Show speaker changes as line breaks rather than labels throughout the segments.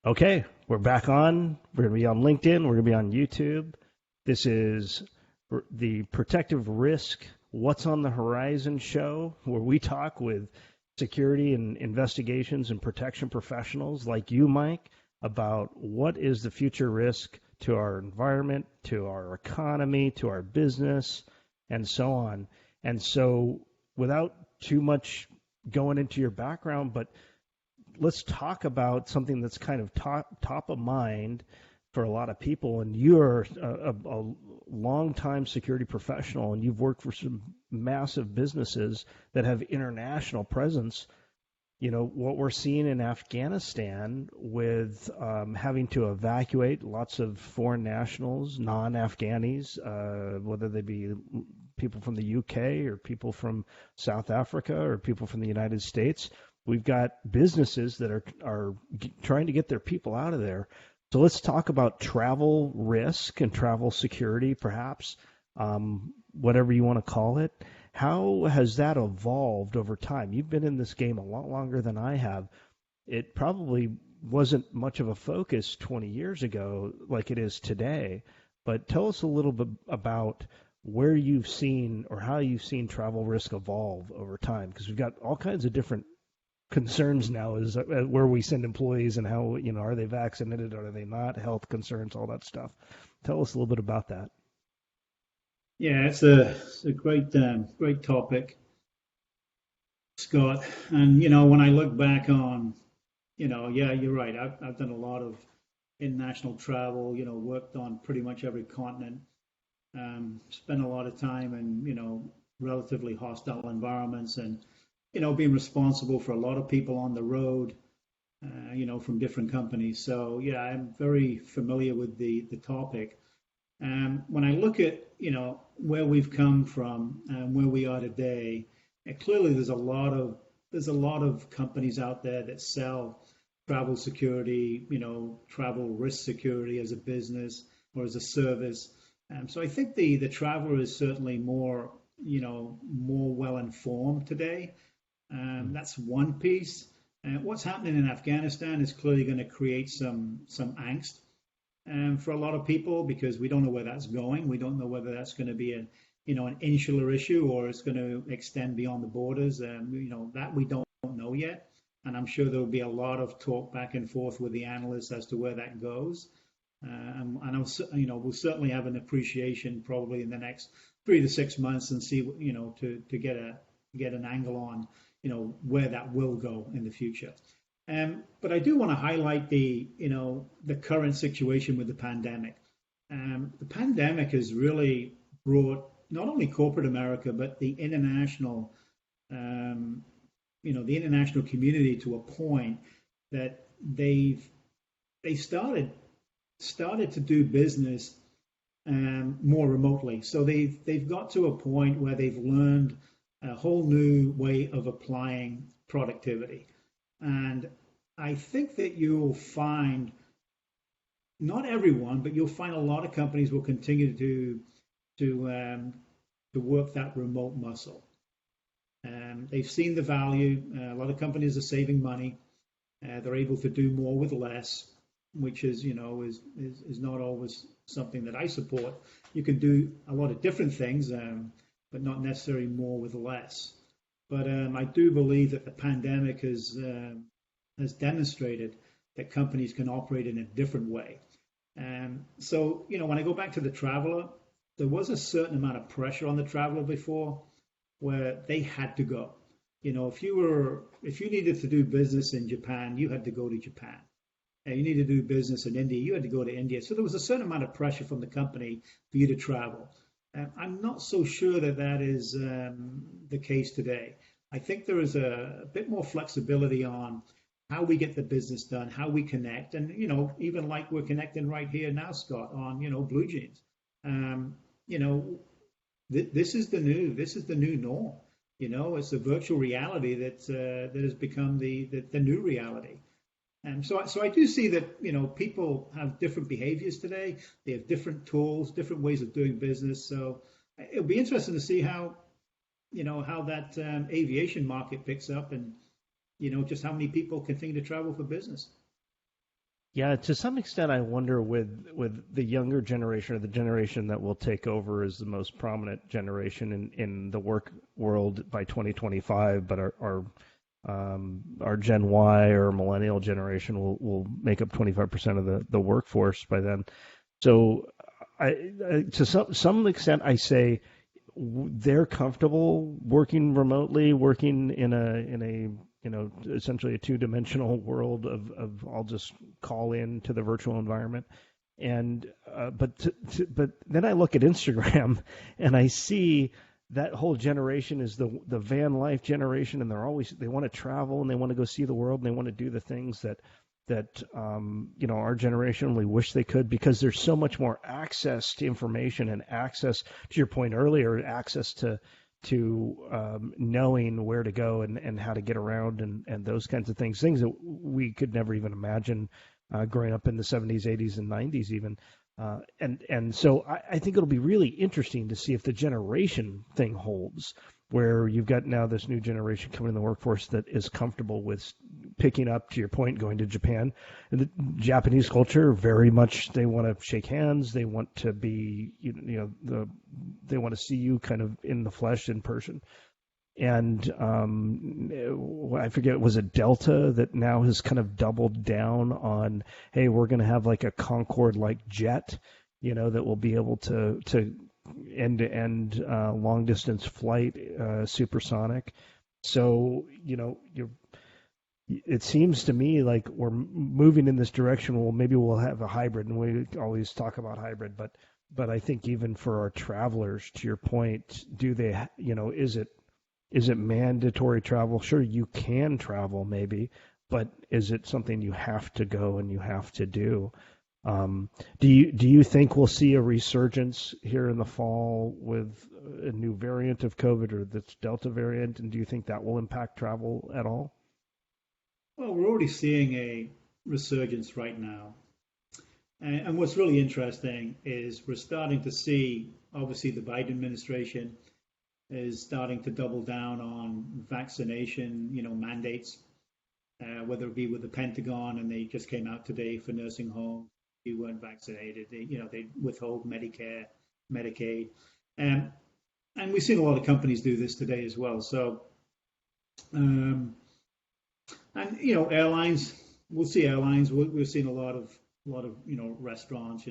Okay, we're back on. We're going to be on LinkedIn. We're going to be on YouTube. This is the Protective Risk What's on the Horizon show, where we talk with security and investigations and protection professionals like you, Mike, about what is the future risk to our environment, to our economy, to our business, and so on. And so, without too much going into your background, but let's talk about something that's kind of top of mind for a lot of people. And you're a long-time security professional, and you've worked for some massive businesses that have international presence. You know, what we're seeing in Afghanistan with having to evacuate lots of foreign nationals, non-Afghanis, whether they be people from the UK or people from South Africa or people from the United States. We've got businesses that are trying to get their people out of there. So let's talk about travel risk and travel security, perhaps, whatever you want to call it. How has that evolved over time? You've been in this game a lot longer than I have. It probably wasn't much of a focus 20 years ago like it is today. But tell us a little bit about where you've seen or how you've seen travel risk evolve over time, because we've got all kinds of different concerns now is where we send employees and how, are they vaccinated or are they not, health concerns, all that stuff. Tell us a little bit about that.
Yeah, it's a great topic, Scott. And when I look back on, yeah, you're right. I've done a lot of international travel. Worked on pretty much every continent. Spent a lot of time in relatively hostile environments, and being responsible for a lot of people on the road. From different companies. So yeah, I'm very familiar with the topic. When I look at where we've come from and where we are today, clearly there's a lot of companies out there that sell travel security, travel risk security as a business or as a service. So I think the traveler is certainly more well informed today. That's one piece. What's happening in Afghanistan is clearly going to create some angst for a lot of people because we don't know where that's going. We don't know whether that's going to be an insular issue or it's going to extend beyond the borders. That we don't know yet, and I'm sure there will be a lot of talk back and forth with the analysts as to where that goes. We'll certainly have an appreciation probably in the next 3 to 6 months and see to get an angle on where that will go in the future. But I do want to highlight the current situation with the pandemic. The pandemic has really brought not only corporate America but the international community to a point that they started to do business more remotely. So they've got to a point where they've learned a whole new way of applying productivity. And I think that you'll find, not everyone, but you'll find a lot of companies will continue to work that remote muscle. They've seen the value. A lot of companies are saving money. They're able to do more with less, which is not always something that I support. You can do a lot of different things, but not necessarily more with less. But I do believe that the pandemic has demonstrated that companies can operate in a different way. So when I go back to the traveler, there was a certain amount of pressure on the traveler before, where they had to go. If you needed to do business in Japan, you had to go to Japan. You needed to do business in India, you had to go to India. So there was a certain amount of pressure from the company for you to travel. I'm not so sure that is the case today. I think there is a bit more flexibility on how we get the business done, how we connect, and even like we're connecting right here now, Scott, on Blue Jeans. This is the new norm. It's a virtual reality that has become the new reality. And so I do see that people have different behaviors today. They have different tools, different ways of doing business. So it'll be interesting to see how that aviation market picks up, and just how many people continue to travel for business.
Yeah, to some extent, I wonder with the younger generation or the generation that will take over as the most prominent generation in the work world by 2025, but our Gen Y or millennial generation will make up 25% of the workforce by then. So to some extent, I say they're comfortable working remotely, working in a essentially a two-dimensional world of I'll just call in to the virtual environment. And but then I look at Instagram and I see that whole generation is the van life generation, and they want to travel and they want to go see the world and they want to do the things that our generation only wish they could, because there's so much more access to information and access to your point earlier, access to knowing where to go and how to get around and those kinds of things that we could never even imagine growing up in the 70s, 80s, and 90s even. And so I think it'll be really interesting to see if the generation thing holds, where you've got now this new generation coming in the workforce that is comfortable with picking up, to your point, going to Japan. The Japanese culture, very much, they want to shake hands. They want to be, they want to see you kind of in the flesh, in person. And I forget, was it Delta that now has kind of doubled down on, hey, we're going to have like a Concorde-like jet, that will be able to end-to-end long-distance flight, supersonic. So, it seems to me like we're moving in this direction. Well, maybe we'll have a hybrid, and we always talk about hybrid, but I think even for our travelers, to your point, do they, is it mandatory travel? Sure, you can travel maybe, but is it something you have to go and you have to do? Do you think we'll see a resurgence here in the fall with a new variant of COVID or this Delta variant? And do you think that will impact travel at all?
Well, we're already seeing a resurgence right now. And what's really interesting is we're starting to see, obviously, the Biden administration is starting to double down on vaccination, mandates, whether it be with the Pentagon, and they just came out today for nursing homes who weren't vaccinated. They withhold Medicare, Medicaid, and we've seen a lot of companies do this today as well. So, airlines, we'll see airlines. We've seen a lot of restaurants,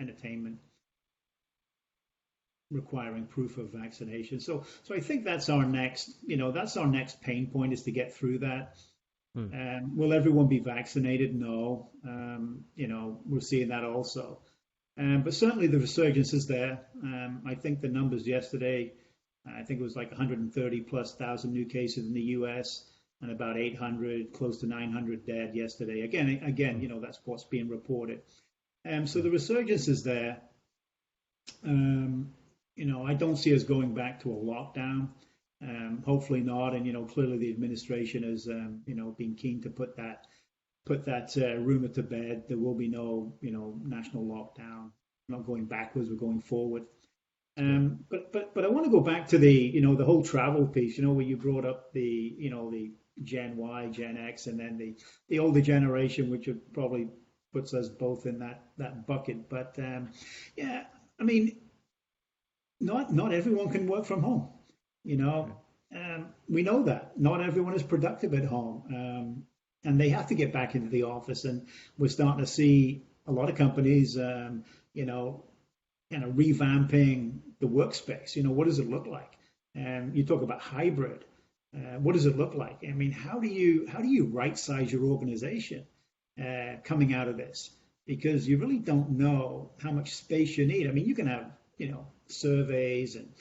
entertainment requiring proof of vaccination. So I think that's our next pain point, is to get through that. Will everyone be vaccinated? No. We're seeing that also. But certainly the resurgence is there. I think the numbers yesterday, I think it was like 130 plus thousand new cases in the U.S. and about 800, close to 900 dead yesterday. Again, that's what's being reported. So the resurgence is there. I don't see us going back to a lockdown. Hopefully not. And clearly the administration has been keen to put that rumor to bed. There will be no national lockdown. We're not going backwards. We're going forward. But I want to go back to the the whole travel piece. Where you brought up the Gen Y, Gen X, and then the older generation, which probably puts us both in that bucket. But yeah, I mean, not everyone can work from home. We know that not everyone is productive at home, and they have to get back into the office. And we're starting to see a lot of companies, kind of revamping the workspace. What does it look like? You talk about hybrid. What does it look like? I mean, how do you right size your organization coming out of this? Because you really don't know how much space you need. I mean, you can have surveys, and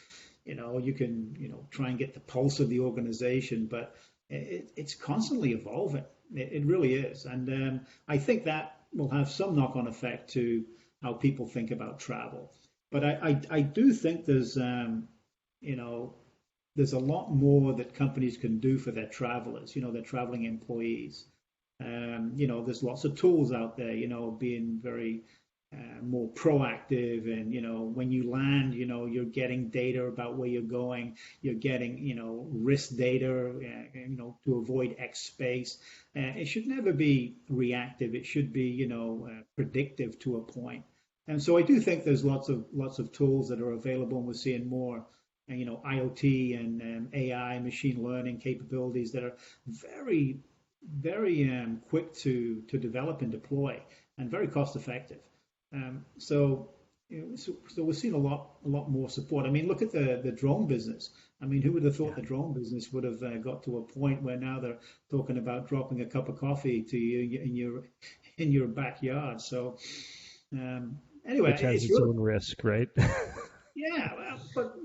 you can try and get the pulse of the organization, but it's constantly evolving. It really is, and I think that will have some knock-on effect to how people think about travel. But I do think there's there's a lot more that companies can do for their travelers, their traveling employees. There's lots of tools out there, being very more proactive, and when you land, you're getting data about where you're going, you're getting risk data, to avoid X space. It should never be reactive. It should be predictive to a point. And so I do think there's lots of tools that are available, and we're seeing more IoT and AI, machine learning capabilities that are very, very quick to develop and deploy, and very cost effective. So we're seeing a lot more support. I mean, look at the drone business. I mean, who would have thought
Yeah.
the drone business would have got to a point where now they're talking about dropping a cup of coffee to you in your backyard? So anyway,
Which has
it's
its
really,
own risk, right?
yeah, well, but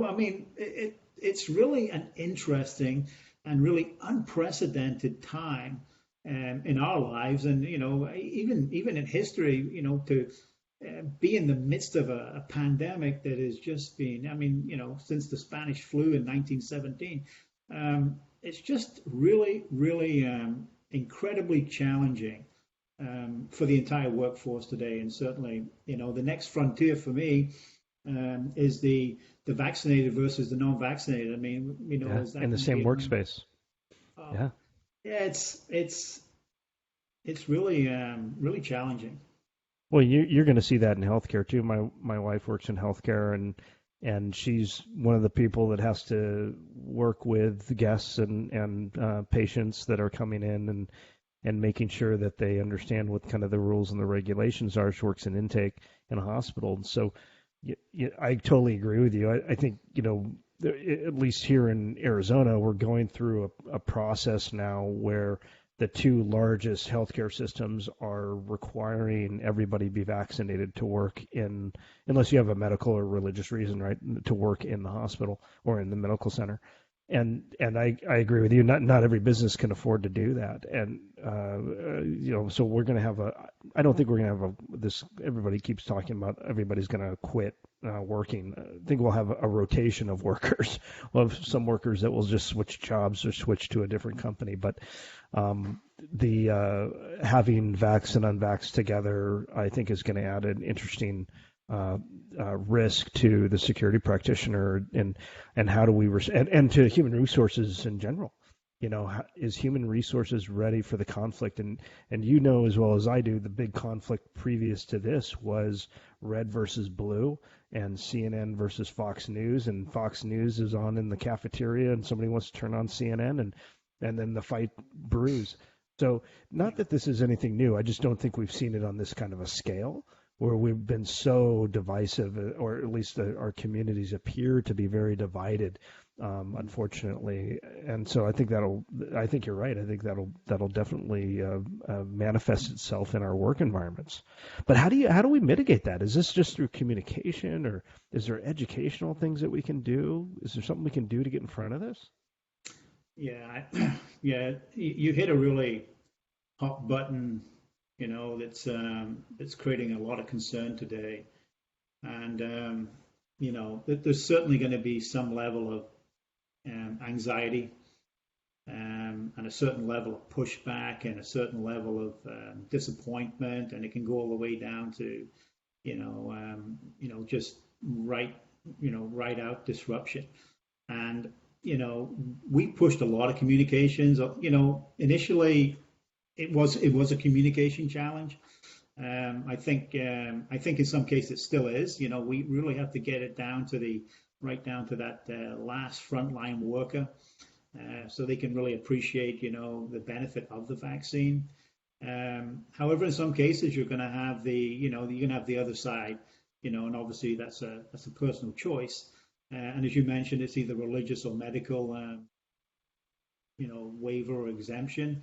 I mean, it's really an interesting and really unprecedented time in our lives, and even in history, to be in the midst of a pandemic that has just been, I mean, since the Spanish flu in 1917, it's just really, really incredibly challenging for the entire workforce today, and certainly, the next frontier for me is the vaccinated versus the non-vaccinated. I mean,
Yeah,
is
in
that
the
going to be
same
a new?
workspace.
Oh,
Yeah.
yeah, it's really really challenging.
Well, you're going to see that in healthcare too. My wife works in healthcare, and she's one of the people that has to work with guests and patients that are coming in, and making sure that they understand what kind of the rules and the regulations are. She works in intake in a hospital, and so I totally agree with you. I think at least here in Arizona, we're going through a process now where the two largest healthcare systems are requiring everybody be vaccinated to work in, unless you have a medical or religious reason, right, to work in the hospital or in the medical center. And I agree with you. Not every business can afford to do that, and so we're going to have a. I don't think we're going to have this. Everybody keeps talking about everybody's going to quit working. I think we'll have a rotation of workers. We'll have some workers that will just switch jobs or switch to a different company, but the having vax and unvax together, I think, is going to add an interesting risk to the security practitioner, and how do we and to human resources in general. Is human resources ready for the conflict? And as well as I do, the big conflict previous to this was red versus blue, and CNN versus Fox News, and Fox News is on in the cafeteria, and somebody wants to turn on CNN, and then the fight brews. So, not that this is anything new. I just don't think we've seen it on this kind of a scale, where we've been so divisive, or at least our communities appear to be very divided, unfortunately. And so I think you're right. I think that'll definitely manifest itself in our work environments. But how do we mitigate that? Is this just through communication, or is there educational things that we can do? Is there something we can do to get in front of this?
Yeah, yeah, you hit a really hot button, that's creating a lot of concern today, and there's certainly going to be some level of anxiety, and a certain level of pushback, and a certain level of disappointment, and it can go all the way down to just right out disruption. And we pushed a lot of communications. Initially it was a communication challenge. I think in some cases it still is. We really have to get it right down to that last frontline worker, so they can really appreciate the benefit of the vaccine. However, in some cases you're going to have the other side, and obviously that's a personal choice. And as you mentioned, it's either religious or medical, waiver or exemption.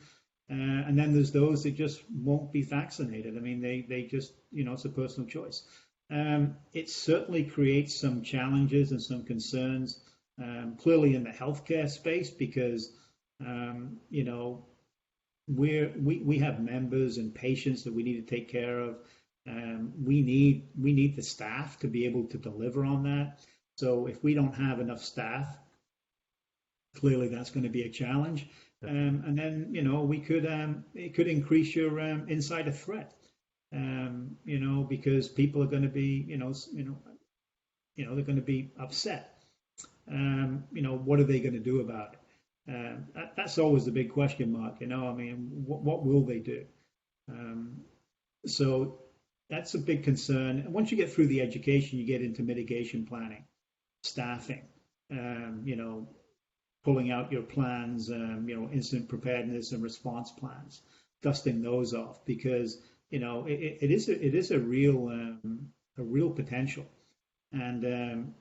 And then there's those that just won't be vaccinated. I mean, they just, it's a personal choice. It certainly creates some challenges and some concerns, clearly in the healthcare space, because, we have members and patients that we need to take care of. We need the staff to be able to deliver on that. So if we don't have enough staff, clearly that's going to be a challenge. And then it could increase your insider threat. because people are going to be, they're going to be upset. What are they going to do about it? That's always the big question mark. I mean, what will they do? Um, so that's a big concern. And once you get through the education, you get into mitigation planning, staffing, pulling out your plans, incident preparedness and response plans, dusting those off because it is a real potential, and in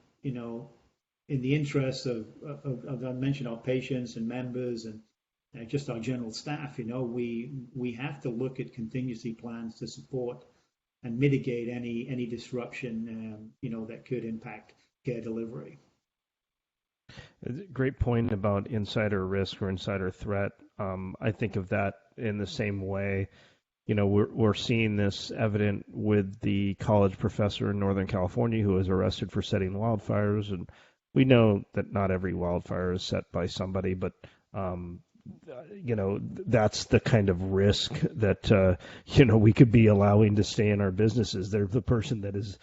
the interest of I mentioned our patients and members and just our general staff, we have to look at contingency plans to support and mitigate any disruption, that could impact care delivery.
Great point about insider risk or insider threat. I think of that in the same way. We're seeing this evident with the college professor in Northern California who was arrested for setting wildfires, and we know that not every wildfire is set by somebody, but that's the kind of risk that we could be allowing to stay in our businesses. They're the person that is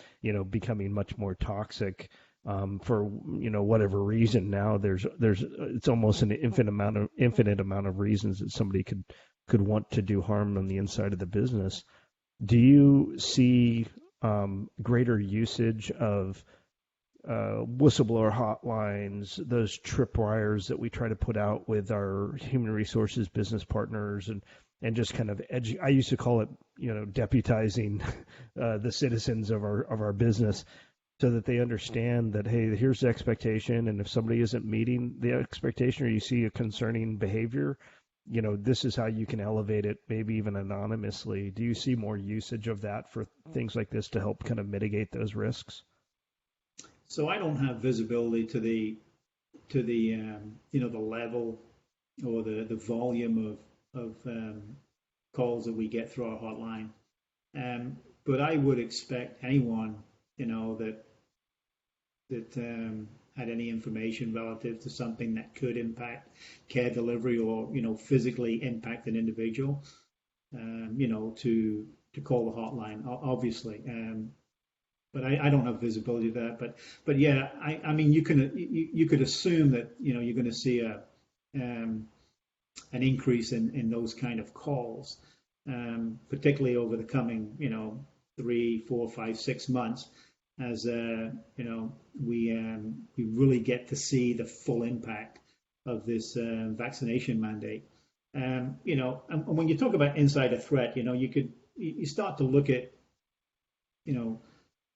becoming much more toxic for whatever reason. Now there's it's almost an infinite amount of reasons that somebody could want to do harm on the inside of the business. Do you see greater usage of whistleblower hotlines, those tripwires that we try to put out with our human resources business partners, and just kind of I used to call it deputizing the citizens of our business, so that they understand that, hey, here's the expectation, and if somebody isn't meeting the expectation or you see a concerning behavior, this is how you can elevate it, maybe even anonymously. Do you see more usage of that for things like this to help kind of mitigate those risks?
So I don't have visibility to the the level or the volume of calls that we get through our hotline, but I would expect anyone that had any information relative to something that could impact care delivery or physically impact an individual, to call the hotline, obviously. But I don't have visibility to that. But yeah, I mean, you could assume that you're going to see an increase in those kind of calls, particularly over the coming 3, 4, 5, 6 months, as we really get to see the full impact of this vaccination mandate. And when you talk about insider threat, you start to look at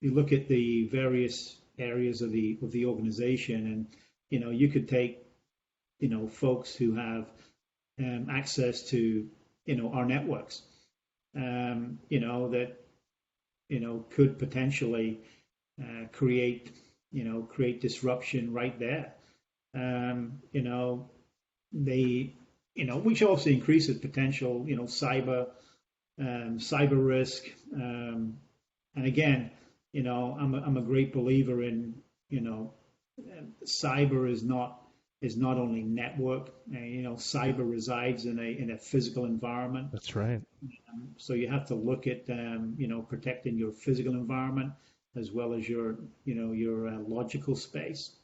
you look at the various areas of the organization, and you could take folks who have access to our networks, that could potentially create disruption right there. They which also increases potential cyber risk, and again, I'm a great believer in cyber is not only network. Cyber resides in a physical environment.
That's right.
So you have to look at protecting your physical environment as well as your logical space.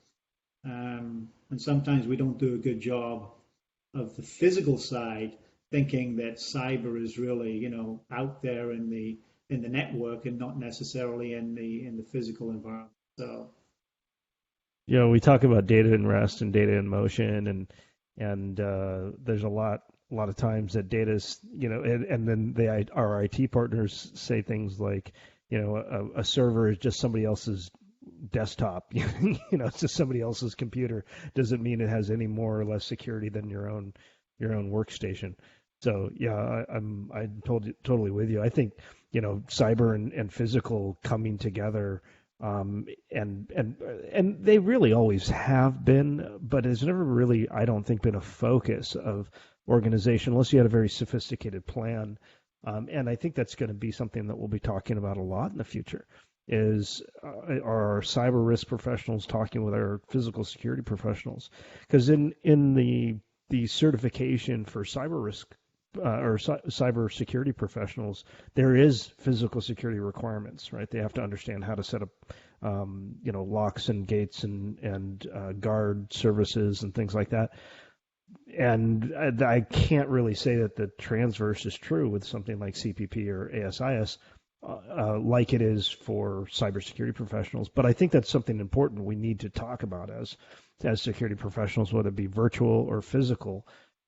And sometimes we don't do a good job of the physical side, thinking that cyber is really out there in the network and not necessarily in the physical environment. So
we talk about data in rest and data in motion, and there's a lot of times that data's and then our IT partners say things like a server is just somebody else's desktop. It's just somebody else's computer. Doesn't mean it has any more or less security than your own workstation. So yeah, I'm totally with you. I think cyber and physical coming together, and they really always have been, but it's never really, I don't think, been a focus of organization unless you had a very sophisticated plan. And I think that's going to be something that we'll be talking about a lot in the future. Is are our cyber risk professionals talking with our physical security professionals? Because in the certification for cyber risk or cybersecurity professionals, there is physical security requirements, right? They have to understand how to set up, locks and gates and guard services and things like that. And I can't really say that the transverse is true with something like CPP or ASIS, like it is for cybersecurity professionals. But I think that's something important we need to talk about as security professionals, whether it be virtual or physical.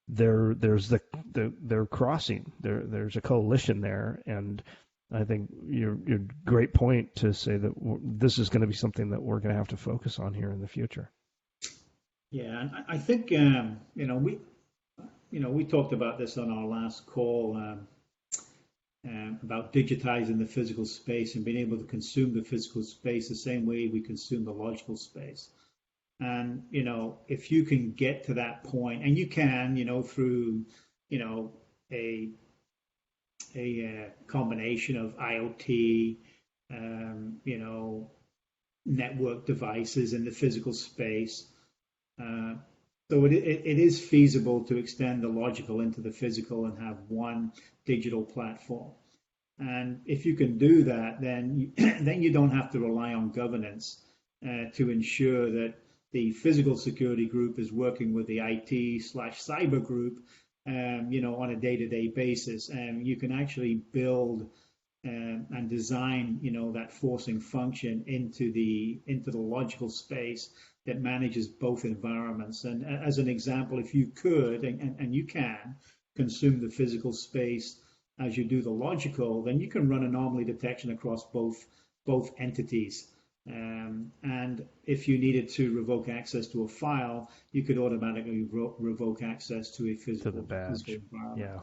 There's they're crossing. There's a coalition there, and I think your great point to say that this is going to be something that we're going to have to focus on here in the future.
Yeah, and I think we talked about this on our last call about digitizing the physical space and being able to consume the physical space the same way we consume the logical space. And if you can get to that point, and you can, through a combination of IoT, network devices in the physical space. So it is feasible to extend the logical into the physical and have one digital platform. And if you can do that, then you don't have to rely on governance to ensure that the physical security group is working with the IT/cyber group, on a day-to-day basis. And you can actually build and design, that forcing function into the logical space that manages both environments. And as an example, if you could, and you can, consume the physical space as you do the logical, then you can run anomaly detection across both entities. And if you needed to revoke access to a file, you could automatically revoke access to a physical environment.
Yeah.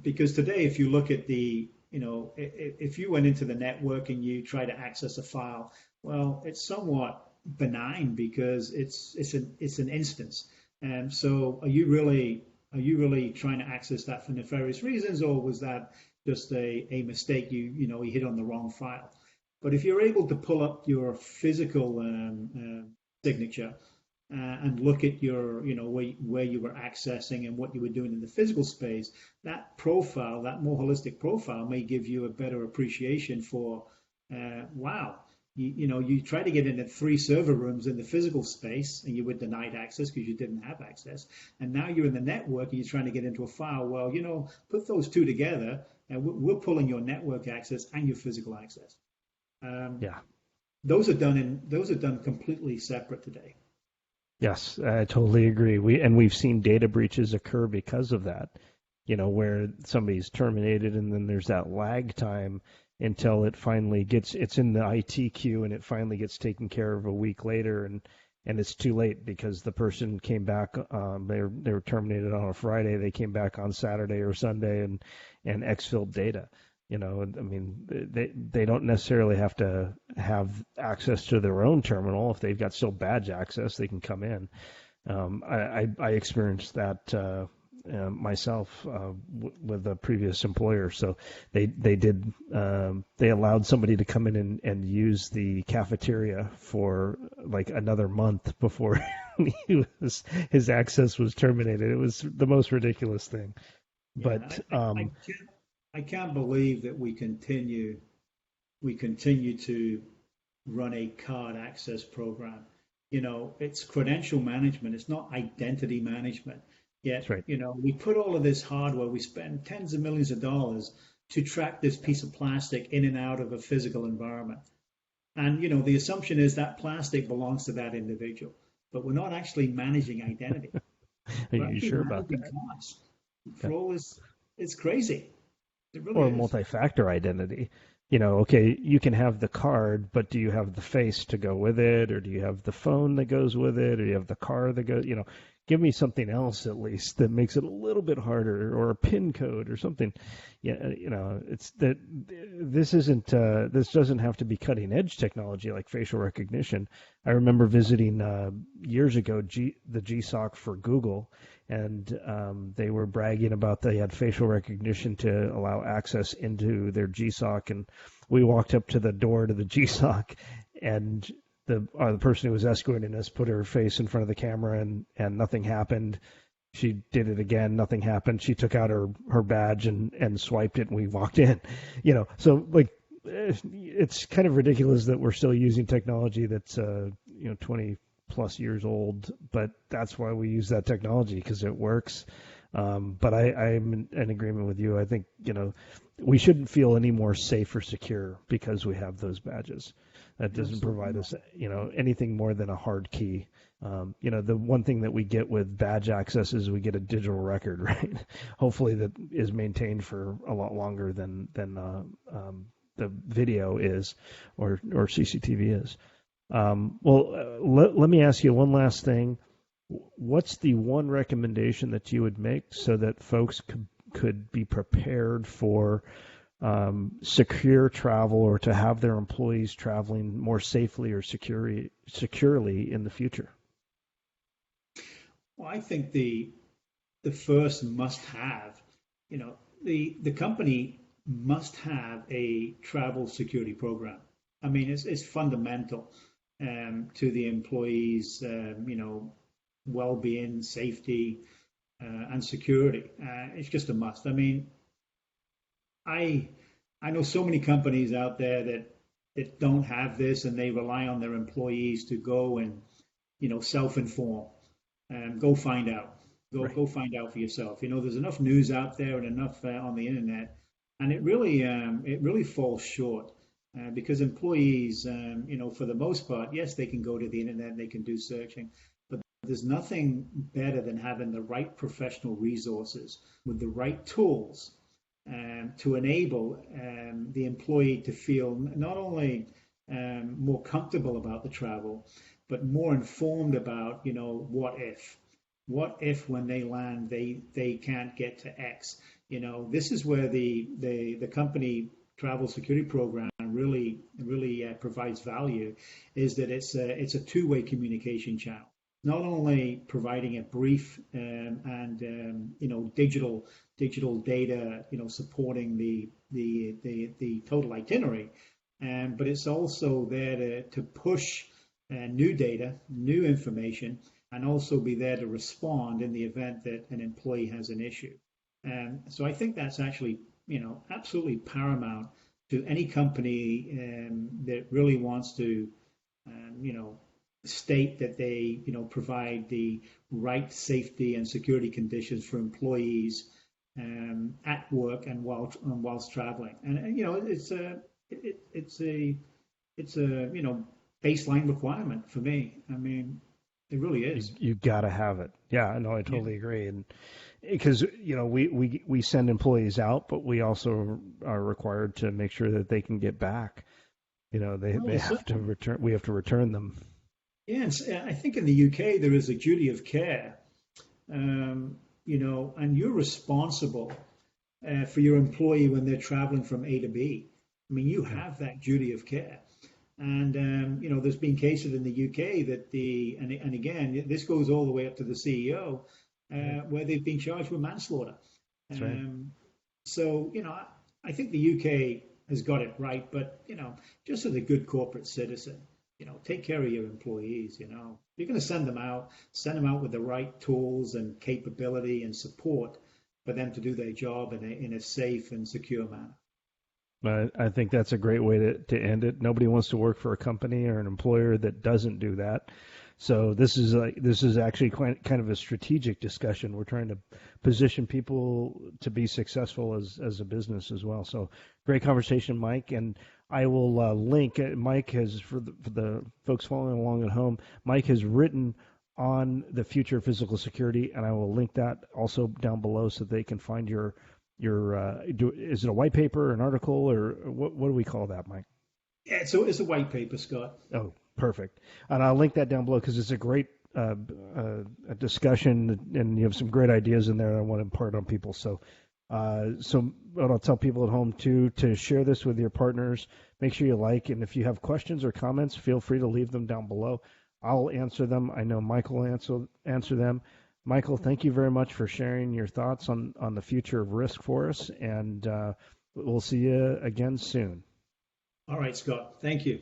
Because today, if you look at if you went into the network and you try to access a file, well, it's somewhat benign because it's an instance. And so are you really trying to access that for nefarious reasons, or was that just a mistake? You hit on the wrong file. But if you're able to pull up your physical signature and look at your, where you were accessing and what you were doing in the physical space, that profile, that more holistic profile, may give you a better appreciation for, wow, you try to get into 3 server rooms in the physical space and you were denied access because you didn't have access. And now you're in the network and you're trying to get into a file. Well, put those two together and we're pulling your network access and your physical access. Those are done completely separate today.
Yes, I totally agree. We've seen data breaches occur because of that. Where somebody's terminated and then there's that lag time until it finally it's in the IT queue and it finally gets taken care of a week later, and it's too late because the person came back. They were terminated on a Friday. They came back on Saturday or Sunday and exfilled data. They don't necessarily have to have access to their own terminal. If they've got still badge access, they can come in. I experienced that myself with a previous employer. So they allowed somebody to come in and use the cafeteria for like another month before his access was terminated. It was the most ridiculous thing.
Yeah, but I can't believe that we continue to run a card access program. It's credential management. It's not identity management. Yet,
right.
We put all of this hardware, we spend tens of millions of dollars to track this piece of plastic in and out of a physical environment. And, the assumption is that plastic belongs to that individual, but we're not actually managing identity.
Are you sure about that?
Control is crazy. It really
or
is.
Multi-factor identity. Okay, you can have the card, but do you have the face to go with it, or do you have the phone that goes with it, or do you have the car that goes, give me something else at least that makes it a little bit harder, or a PIN code or something. It's that this doesn't have to be cutting edge technology like facial recognition. I remember visiting years ago the GSOC for Google, and they were bragging about they had facial recognition to allow access into their GSOC, and we walked up to the door to the GSOC, and the person who was escorting us put her face in front of the camera, and nothing happened. She did it again. Nothing happened. She took out her badge and swiped it, and we walked in. So like it's kind of ridiculous that we're still using technology that's 20 plus years old, but that's why we use that technology, because it works. But I'm in agreement with you. I think we shouldn't feel any more safe or secure because we have those badges. That doesn't provide us anything more than a hard key. The one thing that we get with badge access is we get a digital record, right? Hopefully that is maintained for a lot longer than the video is or CCTV is. Let me ask you one last thing. What's the one recommendation that you would make so that folks could be prepared for secure travel, or to have their employees traveling more safely or securely in the future?
Well, I think the first must have, the company must have a travel security program. I mean, it's fundamental to the employees, well-being, safety, and security. It's just a must. I mean, I know so many companies out there that don't have this, and they rely on their employees to go and self-inform and go find out. Go find out for yourself. There's enough news out there and enough on the internet, and it really falls short because employees, for the most part, yes, they can go to the internet and they can do searching, but there's nothing better than having the right professional resources with the right tools to enable the employee to feel not only more comfortable about the travel, but more informed about, what if when they land they can't get to X. This is where the company travel security program really provides value, is that it's a two-way communication channel. Not only providing a brief and digital data, supporting the total itinerary, but it's also there to push new data, new information, and also be there to respond in the event that an employee has an issue. So I think that's actually absolutely paramount to any company that really wants to state that they provide the right safety and security conditions for employees at work and whilst traveling. And it's a baseline requirement for me. I mean, it really is.
You got to have it. Yeah, no, I totally agree. And because we send employees out, but we also are required to make sure that they can get back. They have to return. We have to return them.
Yeah, and I think in the UK there is a duty of care, and you're responsible for your employee when they're traveling from A to B. I mean, you have that duty of care. And there's been cases in the UK that and again, this goes all the way up to the CEO, where they've been charged with manslaughter.
That's right.
So I think the UK has got it right, but just as a good corporate citizen, take care of your employees. You're going to send them out with the right tools and capability and support for them to do their job in a safe and secure manner.
I think that's a great way to end it. Nobody wants to work for a company or an employer that doesn't do that. So this is actually kind of a strategic discussion. We're trying to position people to be successful as a business as well. So great conversation, Mike. And I will link. Mike has, for the folks following along at home, Mike has written on the future of physical security, and I will link that also down below so they can find your is it a white paper, an article, or what do we call that, Mike?
Yeah, so it's a white paper, Scott.
Oh, perfect. And I'll link that down below because it's a great a discussion, and you have some great ideas in there I want to impart on people. So I'll tell people at home too to share this with your partners. Make sure you like, and if you have questions or comments, feel free to leave them down below. I'll answer them. I know Michael will answer them. Michael, thank you very much for sharing your thoughts on the future of risk for us, and we'll see you again soon.
All right, Scott. Thank you.